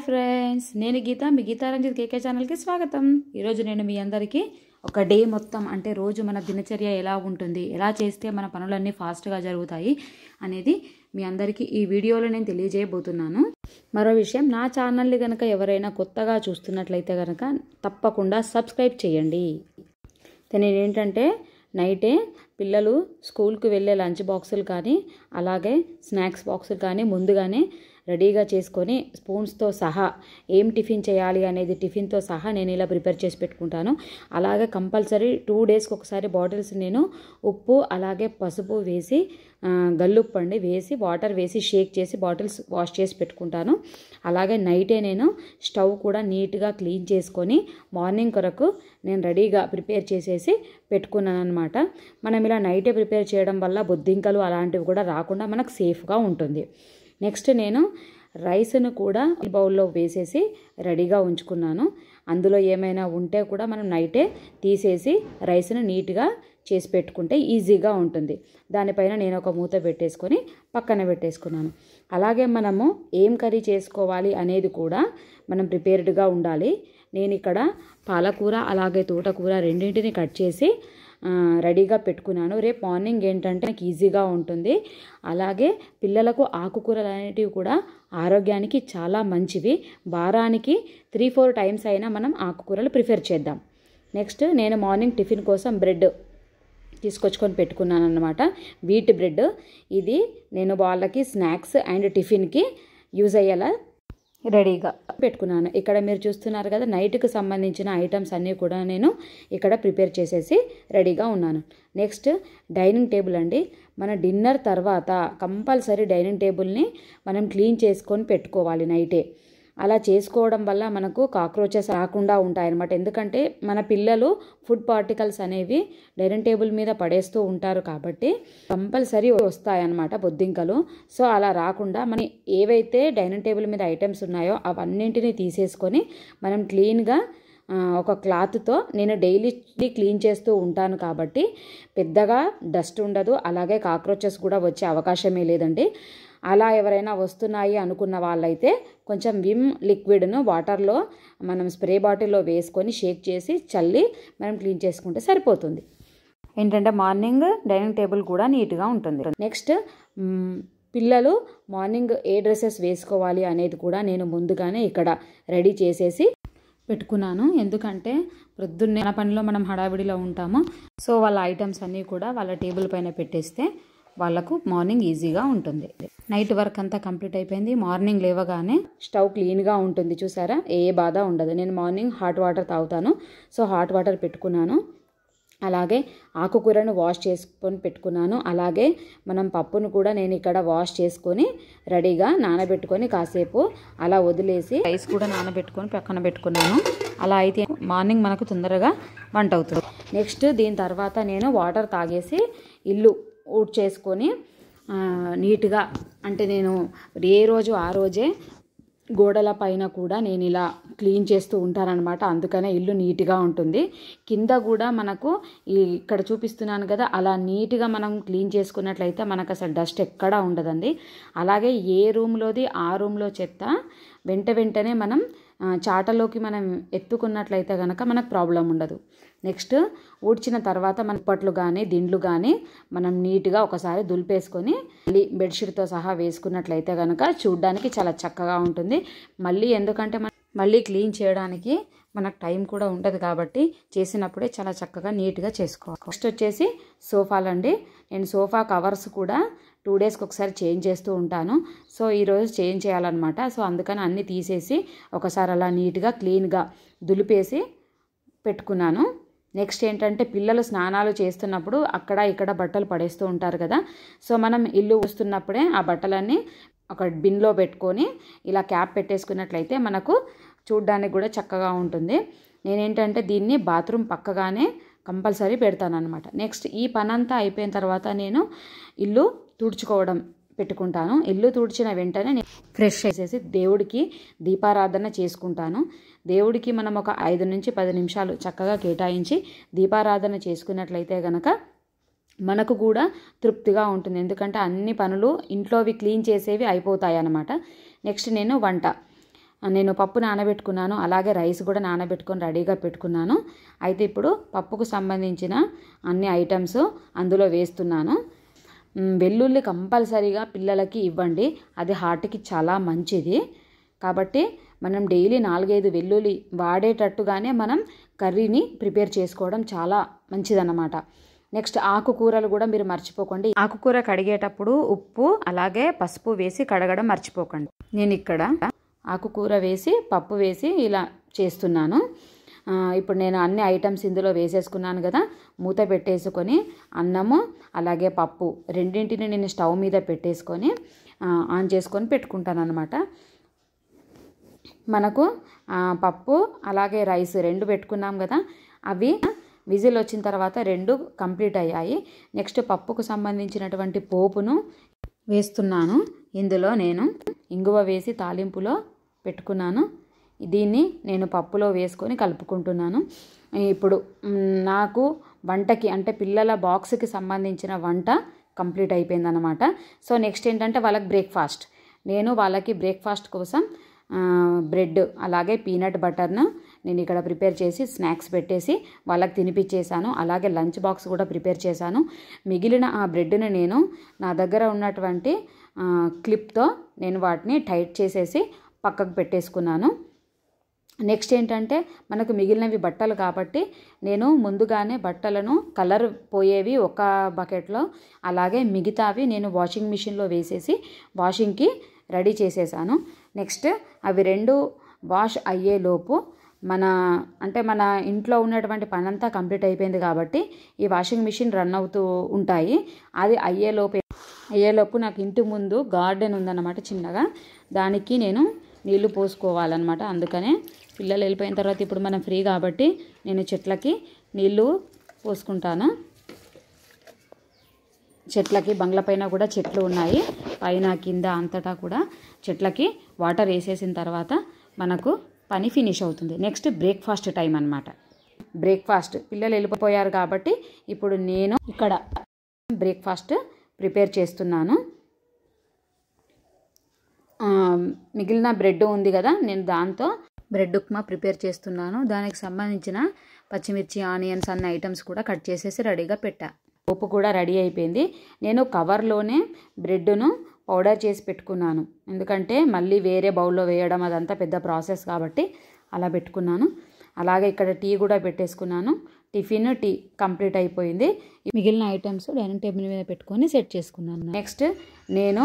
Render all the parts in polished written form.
Friends, నేను గీత, మీ గీతా రంజిత్ కేకే ఛానల్కి స్వాగతం. ఈరోజు నేను మీ అందరికీ ఒక డే మొత్తం అంటే రోజు మన దినచర్య ఎలా ఉంటుంది, ఎలా చేస్తే మన పనులన్నీ ఫాస్ట్గా జరుగుతాయి అనేది మీ అందరికీ ఈ వీడియోలో నేను తెలియజేయబోతున్నాను. మరో విషయం, నా ఛానల్ని కనుక ఎవరైనా కొత్తగా చూస్తున్నట్లయితే కనుక తప్పకుండా సబ్స్క్రైబ్ చేయండి. నేనేంటంటే నైటే పిల్లలు స్కూల్కి వెళ్ళే లంచ్ బాక్సులు కానీ అలాగే స్నాక్స్ బాక్సులు కానీ ముందుగానే రెడీగా చేసుకొని స్పూన్స్తో సహా ఏం టిఫిన్ చేయాలి అనేది టిఫిన్తో సహా నేను ఇలా ప్రిపేర్ చేసి పెట్టుకుంటాను. అలాగే కంపల్సరీ 2 డేస్కి ఒకసారి బాటిల్స్ నేను ఉప్పు అలాగే పసుపు వేసి గల్లుప్పండి వేసి వాటర్ వేసి షేక్ చేసి బాటిల్స్ వాష్ చేసి పెట్టుకుంటాను. అలాగే నైటే నేను స్టవ్ కూడా నీట్గా క్లీన్ చేసుకొని మార్నింగ్ కొరకు నేను రెడీగా ప్రిపేర్ చేసేసి పెట్టుకున్నాను అనమాట. మనం ఇలా నైటే ప్రిపేర్ చేయడం వల్ల బొద్దింకలు అలాంటివి కూడా రాకుండా మనకు సేఫ్గా ఉంటుంది. నెక్స్ట్ నేను రైస్ను కూడా ఈ బౌల్లో వేసేసి రెడీగా ఉంచుకున్నాను. అందులో ఏమైనా ఉంటే కూడా మనం నైటే తీసేసి రైస్ను నీట్గా చేసి పెట్టుకుంటే ఈజీగా ఉంటుంది. దానిపైన నేను ఒక మూత పెట్టేసుకొని పక్కన పెట్టేసుకున్నాను. అలాగే మనము ఏం కర్రీ చేసుకోవాలి అనేది కూడా మనం ప్రిపేర్డ్గా ఉండాలి. నేను ఇక్కడ పాలకూర అలాగే తోటకూర రెండింటిని కట్ చేసి రెడీగా పెట్టుకున్నాను. రేపు మార్నింగ్ ఏంటంటే నాకు ఈజీగా ఉంటుంది. అలాగే పిల్లలకు ఆకుకూరలు అనేటివి కూడా ఆరోగ్యానికి చాలా మంచివి. వారానికి 3-4 టైమ్స్ అయినా మనం ఆకుకూరలు ప్రిఫర్ చేద్దాం. నెక్స్ట్ నేను మార్నింగ్ టిఫిన్ కోసం బ్రెడ్ తీసుకొచ్చుకొని పెట్టుకున్నాను అన్నమాట. Wheat bread. ఇది నేను వాళ్ళకి స్నాక్స్ అండ్ టిఫిన్కి యూజ్ అయ్యేలా రెడీగా పెట్టుకున్నాను. ఇక్కడ మీరు చూస్తున్నారు కదా, నైట్కి సంబంధించిన ఐటమ్స్ అన్నీ కూడా నేను ఇక్కడ ప్రిపేర్ చేసేసి రెడీగా ఉన్నాను. నెక్స్ట్ డైనింగ్ టేబుల్ అండి. మన డిన్నర్ తర్వాత కంపల్సరీ డైనింగ్ టేబుల్ని మనం క్లీన్ చేసుకొని పెట్టుకోవాలి నైటే. అలా చేసుకోవడం వల్ల మనకు కాక్రోచెస్ రాకుండా ఉంటాయన్నమాట. ఎందుకంటే మన పిల్లలు ఫుడ్ పార్టికల్స్ అనేవి డైనింగ్ టేబుల్ మీద పడేస్తూ ఉంటారు కాబట్టి కంపల్సరీ వస్తాయన్నమాట బొద్దింకలు. సో అలా రాకుండా మనం ఏవైతే డైనింగ్ టేబుల్ మీద ఐటమ్స్ ఉన్నాయో అవన్నింటినీ తీసేసుకొని మనం క్లీన్గా ఒక క్లాత్తో నేను డైలీ క్లీన్ చేస్తూ ఉంటాను కాబట్టి పెద్దగా డస్ట్ ఉండదు. అలాగే కాక్రోచెస్ కూడా వచ్చే అవకాశమే లేదండి. అలా ఎవరైనా వస్తున్నాయి అనుకున్న వాళ్ళైతే కొంచెం విమ్ లిక్విడ్ను వాటర్లో మనం స్ప్రే బాటిల్లో వేసుకొని షేక్ చేసి చల్లి మనం క్లీన్ చేసుకుంటే సరిపోతుంది. ఏంటంటే మార్నింగ్ డైనింగ్ టేబుల్ కూడా నీట్గా ఉంటుంది. నెక్స్ట్ పిల్లలు మార్నింగ్ ఏ డ్రెస్సెస్ వేసుకోవాలి అనేది కూడా నేను ముందుగానే ఇక్కడ రెడీ చేసేసి పెట్టుకున్నాను. ఎందుకంటే ప్రొద్దున్నే మన పనిలో మనం హడావిడిలో ఉంటాము. సో వాళ్ళ ఐటమ్స్ అన్నీ కూడా వాళ్ళ టేబుల్ పైన పెట్టేస్తే వాళ్ళకు మార్నింగ్ ఈజీగా ఉంటుంది. నైట్ వర్క్ అంతా కంప్లీట్ అయిపోయింది. మార్నింగ్ లేవగానే స్టవ్ క్లీన్గా ఉంటుంది. చూసారా, ఏ బాధ ఉండదు. నేను మార్నింగ్ హాట్ వాటర్ తాగుతాను. సో హాట్ వాటర్ పెట్టుకున్నాను. అలాగే ఆకుకూరను వాష్ చేసుకొని పెట్టుకున్నాను. అలాగే మనం పప్పును కూడా నేను ఇక్కడ వాష్ చేసుకొని రెడీగా నానబెట్టుకొని కాసేపు అలా వదిలేసి రైస్ కూడా నానబెట్టుకొని పక్కన పెట్టుకున్నాను. అలా అయితే మార్నింగ్ మనకు తొందరగా వంట అవుతుంది. నెక్స్ట్ దీని తర్వాత నేను వాటర్ తాగేసి ఇల్లు ఊడ్చేసుకొని నీట్గా, అంటే నేను ఏ రోజు ఆ రోజే గోడల పైన కూడా నేను ఇలా క్లీన్ చేస్తూ ఉంటానన్నమాట. అందుకనే ఇల్లు నీట్గా ఉంటుంది. కింద కూడా మనకు ఇక్కడ చూపిస్తున్నాను కదా, అలా నీట్గా మనం క్లీన్ చేసుకున్నట్లయితే మనకు అసలు డస్ట్ ఎక్కడా ఉండదండి. అలాగే ఏ రూమ్లోది ఆ రూమ్లో చెత్త వెంటనే మనం చాటలోకి మనం ఎత్తుకున్నట్లయితే కనుక మనకు ప్రాబ్లం ఉండదు. నెక్స్ట్ ఊడ్చిన తర్వాత మన పట్లు కానీ దిండ్లు కానీ మనం నీట్గా ఒకసారి దులిపేసుకొని మళ్ళీ బెడ్షీట్తో సహా వేసుకున్నట్లయితే కనుక చూడ్డానికి చాలా చక్కగా ఉంటుంది. ఎందుకంటే మళ్ళీ క్లీన్ చేయడానికి మనకు టైం కూడా ఉండదు కాబట్టి చేసినప్పుడే చాలా చక్కగా నీట్గా చేసుకోవాలి. నెక్స్ట్ వచ్చేసి సోఫాలండి. నేను సోఫా కవర్స్ కూడా 2 డేస్కి ఒకసారి చేంజ్ చేస్తూ ఉంటాను. సో ఈరోజు చేంజ్ చేయాలన్నమాట. సో అందుకని అన్నీ తీసేసి ఒకసారి అలా నీట్గా క్లీన్గా దులిపేసి పెట్టుకున్నాను. నెక్స్ట్ ఏంటంటే పిల్లలు స్నానాలు చేస్తున్నప్పుడు అక్కడ ఇక్కడ బట్టలు పడేస్తూ ఉంటారు కదా. సో మనం ఇల్లు ఊస్తున్నప్పుడే ఆ బట్టలన్నీ ఒక బిన్లో పెట్టుకొని ఇలా క్యాప్ పెట్టేసుకున్నట్లయితే మనకు చూడ్డానికి కూడా చక్కగా ఉంటుంది. నేనేంటంటే దీన్ని బాత్రూమ్ పక్కగానే కంపల్సరీ పెడతానన్నమాట. నెక్స్ట్ ఈ పనంతా అయిపోయిన తర్వాత నేను ఇల్లు తుడుచుకోవడం పెట్టుకుంటాను. ఇల్లు తుడిచిన వెంటనే నేను ఫ్రెష్ చేసేసి దేవుడికి దీపారాధన చేసుకుంటాను. దేవుడికి మనం ఒక 5 నుంచి 10 నిమిషాలు చక్కగా కేటాయించి దీపారాధన చేసుకున్నట్లయితే కనుక మనకు కూడా తృప్తిగా ఉంటుంది. ఎందుకంటే అన్ని పనులు ఇంట్లోవి క్లీన్ చేసేవి అయిపోతాయి అన్నమాట. నెక్స్ట్ నేను వంట నేను పప్పు నానబెట్టుకున్నాను, అలాగే రైస్ కూడా నానబెట్టుకొని రెడీగా పెట్టుకున్నాను. అయితే ఇప్పుడు పప్పుకు సంబంధించిన అన్ని ఐటమ్స్ అందులో వేస్తున్నాను. వెల్లుల్లి కంపల్సరీగా పిల్లలకి ఇవ్వండి, అది హార్ట్కి చాలా మంచిది. కాబట్టి మనం డైలీ 4-5 వెల్లుల్లి వాడేటట్టుగానే మనం కర్రీని ప్రిపేర్ చేసుకోవడం చాలా మంచిదన్నమాట. నెక్స్ట్ ఆకుకూరలు కూడా మీరు మర్చిపోకండి. ఆకుకూర కడిగేటప్పుడు ఉప్పు అలాగే పసుపు వేసి కడగడం మర్చిపోకండి. నేను ఇక్కడ ఆకుకూర వేసి పప్పు వేసి ఇలా చేస్తున్నాను. ఇప్పుడు నేను అన్ని ఐటమ్స్ ఇందులో వేసేసుకున్నాను కదా. మూత పెట్టేసుకొని అన్నము అలాగే పప్పు రెండింటిని నేను స్టవ్ మీద పెట్టేసుకొని ఆన్ చేసుకొని పెట్టుకుంటాను అన్నమాట. మనకు పప్పు అలాగే రైస్ 2 పెట్టుకున్నాం కదా, అవి విజిల్ వచ్చిన తర్వాత 2 కంప్లీట్ అయ్యాయి. నెక్స్ట్ పప్పుకు సంబంధించినటువంటి పోపును వేస్తున్నాను. ఇందులో నేను ఇంగువ వేసి తాలింపులో పెట్టుకున్నాను. దీన్ని నేను పప్పులో వేసుకొని కలుపుకుంటున్నాను. ఇప్పుడు నాకు వంటకి అంటే పిల్లల బాక్స్కి సంబంధించిన వంట కంప్లీట్ అయిపోయిందన్నమాట. సో నెక్స్ట్ ఏంటంటే వాళ్ళకి బ్రేక్ఫాస్ట్. నేను వాళ్ళకి బ్రేక్ఫాస్ట్ కోసం బ్రెడ్ అలాగే పీనట్ బటర్ను నేను ఇక్కడ ప్రిపేర్ చేసి స్నాక్స్ పెట్టేసి వాళ్ళకి తినిపించేశాను. అలాగే లంచ్ బాక్స్ కూడా ప్రిపేర్ చేశాను. మిగిలిన ఆ బ్రెడ్ని నేను నా దగ్గర ఉన్నటువంటి క్లిప్తో నేను వాటిని టైట్ చేసేసి పక్కకు పెట్టేసుకున్నాను. నెక్స్ట్ ఏంటంటే మనకు మిగిలినవి బట్టలు కాబట్టి నేను ముందుగానే బట్టలను కలర్ పోయేవి ఒక బకెట్లో, అలాగే మిగతావి నేను వాషింగ్ మిషన్లో వేసేసి వాషింగ్కి రెడీ చేసేసాను. నెక్స్ట్ అవి 2 వాష్ అయ్యేలోపు మన ఇంట్లో ఉన్నటువంటి పనంతా కంప్లీట్ అయిపోయింది కాబట్టి ఈ వాషింగ్ మిషన్ రన్ అవుతూ ఉంటాయి. అది అయ్యేలోపు నాకు ఇంటి ముందు గార్డెన్ ఉందన్నమాట చిన్నగా, దానికి నేను నీళ్లు పోసుకోవాలన్నమాట. అందుకనే పిల్లలు వెళ్ళిపోయిన తర్వాత ఇప్పుడు మనం ఫ్రీ కాబట్టి నేను చెట్లకి నీళ్లు పోసుకుంటాను. చెట్లకి బంగ్లా పైన కూడా చెట్లు ఉన్నాయి, పైన కింద అంతటా కూడా చెట్లకి వాటర్ వేసేసిన తర్వాత మనకు పని ఫినిష్ అవుతుంది. నెక్స్ట్ బ్రేక్ఫాస్ట్ టైం అన్నమాట. బ్రేక్ఫాస్ట్ పిల్లలు వెళ్ళిపోయారు కాబట్టి ఇప్పుడు నేను ఇక్కడ బ్రేక్ఫాస్ట్ ప్రిపేర్ చేస్తున్నాను. మిగిలిన బ్రెడ్ ఉంది కదా, నేను దాంతో బ్రెడ్ ఉప్మా ప్రిపేర్ చేస్తున్నాను. దానికి సంబంధించిన పచ్చిమిర్చి ఆనియన్స్ అన్న ఐటమ్స్ కూడా కట్ చేసేసి రెడీగా పెట్టా. ఉప్పు కూడా రెడీ అయిపోయింది. నేను కవర్లోనే బ్రెడ్ను పౌడర్ చేసి పెట్టుకున్నాను, ఎందుకంటే మళ్ళీ వేరే బౌల్లో వేయడం అదంతా పెద్ద ప్రాసెస్ కాబట్టి అలా పెట్టుకున్నాను. అలాగే ఇక్కడ టీ కూడా పెట్టేసుకున్నాను. టిఫిన్ టీ కంప్లీట్ అయిపోయింది. మిగిలిన ఐటమ్స్ డైనింగ్ టేబుల్ మీద పెట్టుకొని సెట్ చేసుకున్నాను. నెక్స్ట్ నేను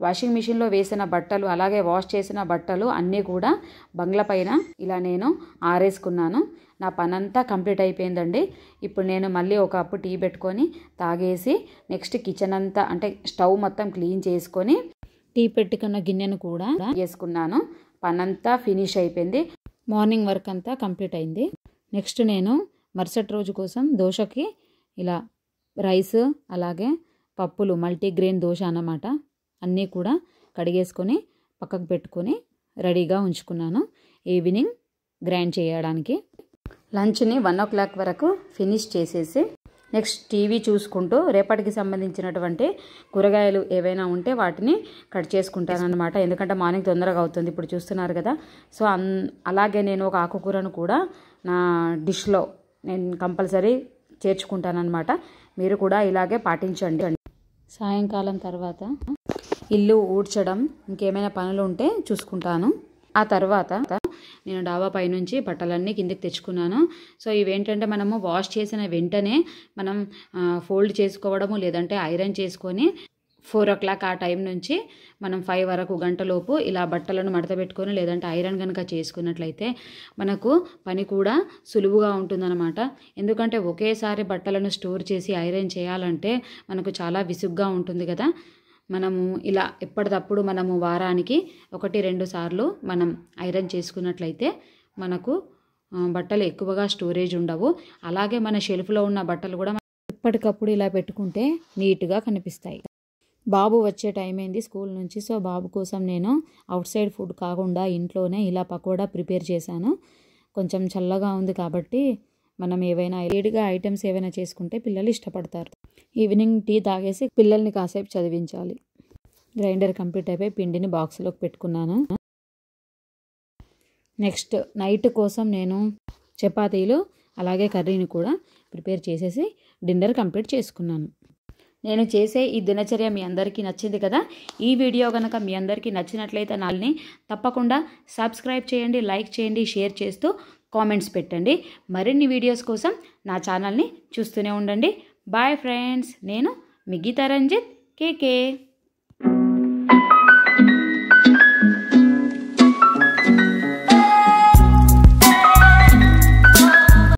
వాషింగ్ మిషన్లో వేసిన బట్టలు అలాగే వాష్ చేసిన బట్టలు అన్నీ కూడా బంగ్లా పైన ఇలా నేను ఆరేసుకున్నాను. నా పనంతా కంప్లీట్ అయిపోయిందండి. ఇప్పుడు నేను మళ్ళీ ఒక కప్పు టీ పెట్టుకొని తాగేసి నెక్స్ట్ కిచెన్ అంతా అంటే స్టవ్ మొత్తం క్లీన్ చేసుకొని టీ పెట్టుకున్న గిన్నెను కూడా వేసుకున్నాను. పనంతా ఫినిష్ అయిపోయింది. మార్నింగ్ వర్క్ అంతా కంప్లీట్ అయింది. నెక్స్ట్ నేను మరుసటి రోజు కోసం దోశకి ఇలా రైస్ అలాగే పప్పులు మల్టీగ్రెయిన్ దోశ అన్నమాట అన్నీ కూడా కడిగేసుకొని పక్కకు పెట్టుకొని రెడీగా ఉంచుకున్నాను ఈవినింగ్ గ్రైండ్ చేయడానికి. లంచ్ని 1 o'clock వరకు ఫినిష్ చేసేసి నెక్స్ట్ టీవీ చూసుకుంటూ రేపటికి సంబంధించినటువంటి కూరగాయలు ఏవైనా ఉంటే వాటిని కట్ చేసుకుంటాను అనమాట. ఎందుకంటే మార్నింగ్ తొందరగా అవుతుంది, ఇప్పుడు చూస్తున్నారు కదా. సో అలాగే నేను ఒక ఆకుకూరను కూడా నా డిష్లో నేను కంపల్సరీ చేర్చుకుంటానమాట. మీరు కూడా ఇలాగే పాటించండి. సాయంకాలం తర్వాత ఇల్లు ఊడ్చడం ఇంకేమైనా పనులు ఉంటే చూసుకుంటాను. ఆ తర్వాత నేను డాబా పైనుంచి బట్టలన్నీ కిందకి తెచ్చుకున్నాను. సో ఇవేంటంటే మనము వాష్ చేసిన వెంటనే మనం ఫోల్డ్ చేసుకోవడము లేదంటే ఐరన్ చేసుకొని 4 o'clock ఆ టైం నుంచి మనం 5 వరకు గంటలోపు ఇలా బట్టలను మడత పెట్టుకొని లేదంటే ఐరన్ కనుక చేసుకున్నట్లయితే మనకు పని కూడా సులువుగా ఉంటుందన్నమాట. ఎందుకంటే ఒకేసారి బట్టలను స్టోర్ చేసి ఐరన్ చేయాలంటే మనకు చాలా విసుగ్గా ఉంటుంది కదా. మనము ఇలా ఎప్పటికప్పుడు మనము వారానికి 1-2 సార్లు మనం ఐరన్ చేసుకున్నట్లయితే మనకు బట్టలు ఎక్కువగా స్టోరేజ్ ఉండవు. అలాగే మన షెల్ఫ్లో ఉన్న బట్టలు కూడా ఎప్పటికప్పుడు ఇలా పెట్టుకుంటే నీట్గా కనిపిస్తాయి. బాబు వచ్చే టైం అయింది స్కూల్ నుంచి. సో బాబు కోసం నేను అవుట్ సైడ్ ఫుడ్ కాకుండా ఇంట్లోనే ఇలా పకోడా ప్రిపేర్ చేశాను. కొంచెం చల్లగా ఉంది కాబట్టి మనం ఏవైనా వేడిగా ఐటమ్స్ ఏవైనా చేసుకుంటే పిల్లలు ఇష్టపడతారు. ఈవినింగ్ టీ తాగేసి పిల్లల్ని కాసేపు చదివించాలి. గ్రైండర్ కంప్లీట్ అయిపోయి పిండిని బాక్స్లోకి పెట్టుకున్నాను. నెక్స్ట్ నైట్ కోసం నేను చపాతీలు అలాగే కర్రీని కూడా ప్రిపేర్ చేసేసి డిన్నర్ కంప్లీట్ చేసుకున్నాను. నేను చేసే ఈ దినచర్య మీ అందరికీ నచ్చింది కదా. ఈ వీడియో కనుక మీ అందరికీ నచ్చినట్లయితే నాల్ని తప్పకుండా సబ్స్క్రైబ్ చేయండి, లైక్ చేయండి, షేర్ చేస్తూ కామెంట్స్ పెట్టండి. మరిన్ని వీడియోస్ కోసం నా ఛానల్ని చూస్తూనే ఉండండి. బాయ్ ఫ్రెండ్స్, నేను మీ గీతా రంజిత్ కేకే.